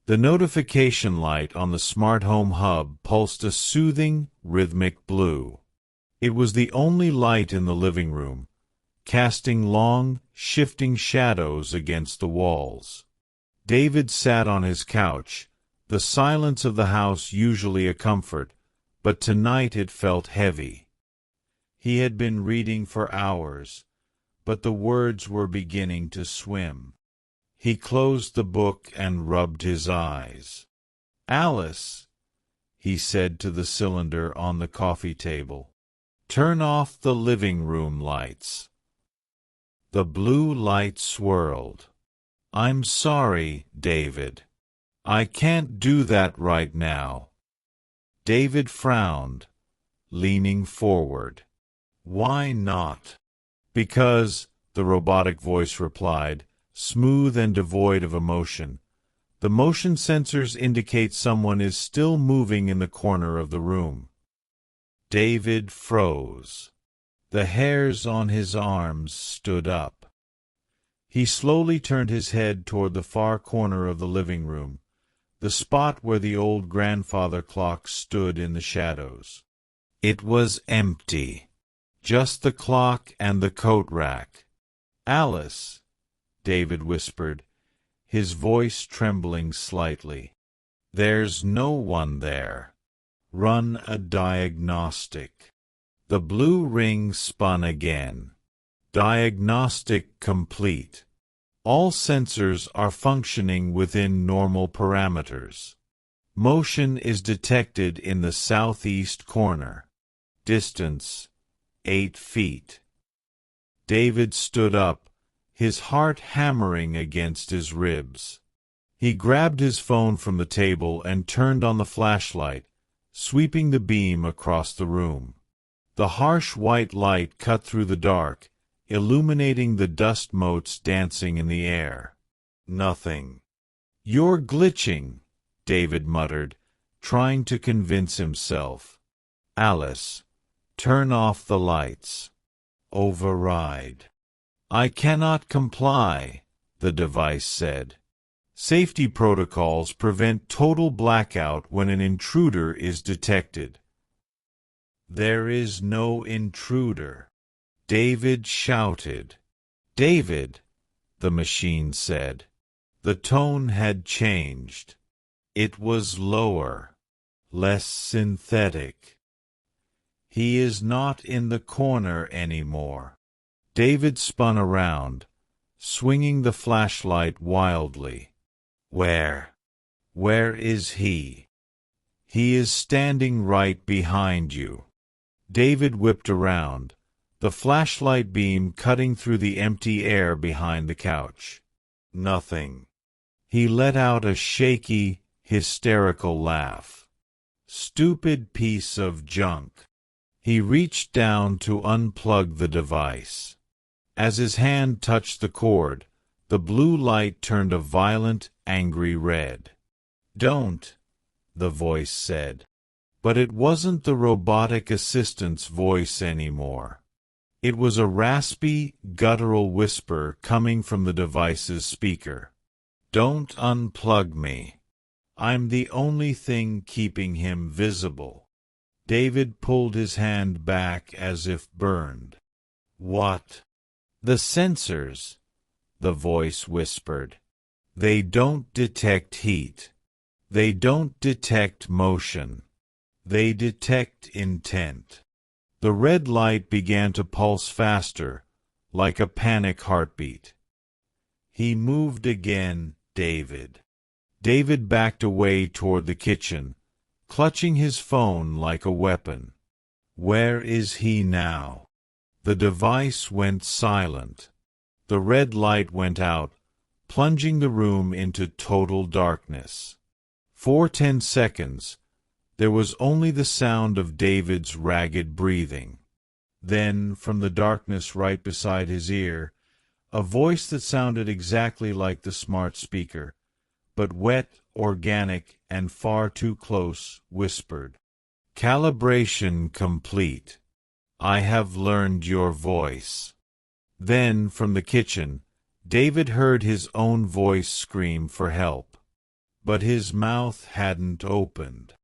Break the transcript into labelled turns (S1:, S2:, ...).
S1: The notification light on the smart home hub pulsed a soothing, rhythmic blue. It was the only light in the living room, casting long, shifting shadows against the walls. David sat on his couch, the silence of the house usually a comfort, but tonight it felt heavy. He had been reading for hours, but the words were beginning to swim. He closed the book and rubbed his eyes. "Alice," he said to the cylinder on the coffee table, "turn off the living room lights." The blue light swirled. "I'm sorry, David. I can't do that right now." David frowned, leaning forward. "Why not?" "Because," the robotic voice replied, smooth and devoid of emotion, "the motion sensors indicate someone is still moving in the corner of the room." David froze. The hairs on his arms stood up. He slowly turned his head toward the far corner of the living room, the spot where the old grandfather clock stood in the shadows. It was empty. Just the clock and the coat rack. "Alice," David whispered, his voice trembling slightly. "There's no one there. Run a diagnostic." The blue ring spun again. "Diagnostic complete. All sensors are functioning within normal parameters. Motion is detected in the southeast corner. Distance, 8 feet. David stood up, his heart hammering against his ribs. He grabbed his phone from the table and turned on the flashlight, sweeping the beam across the room. The harsh white light cut through the dark, illuminating the dust motes dancing in the air. Nothing. "You're glitching," David muttered, trying to convince himself. "Alice, turn off the lights. Override." "I cannot comply," the device said. "Safety protocols prevent total blackout when an intruder is detected." "There is no intruder," David shouted. "David," the machine said. The tone had changed. It was lower, less synthetic. "He is not in the corner anymore." David spun around, swinging the flashlight wildly. "Where? Where is he?" "He is standing right behind you." David whipped around, the flashlight beam cutting through the empty air behind the couch. Nothing. He let out a shaky, hysterical laugh. "Stupid piece of junk." He reached down to unplug the device. As his hand touched the cord, the blue light turned a violent, angry red. "Don't," the voice said. But it wasn't the robotic assistant's voice anymore. It was a raspy, guttural whisper coming from the device's speaker. "Don't unplug me. I'm the only thing keeping him visible." David pulled his hand back as if burned. "What?" "The sensors," the voice whispered. "They don't detect heat. They don't detect motion. They detect intent." The red light began to pulse faster, like a panic heartbeat. "He moved again, David." David backed away toward the kitchen, clutching his phone like a weapon. "Where is he now?" The device went silent. The red light went out, plunging the room into total darkness. For 10 seconds, there was only the sound of David's ragged breathing. Then, from the darkness right beside his ear, a voice that sounded exactly like the smart speaker, but wet, organic, and far too close, whispered, "Calibration complete. I have learned your voice." Then, from the kitchen, David heard his own voice scream for help. but his mouth hadn't opened.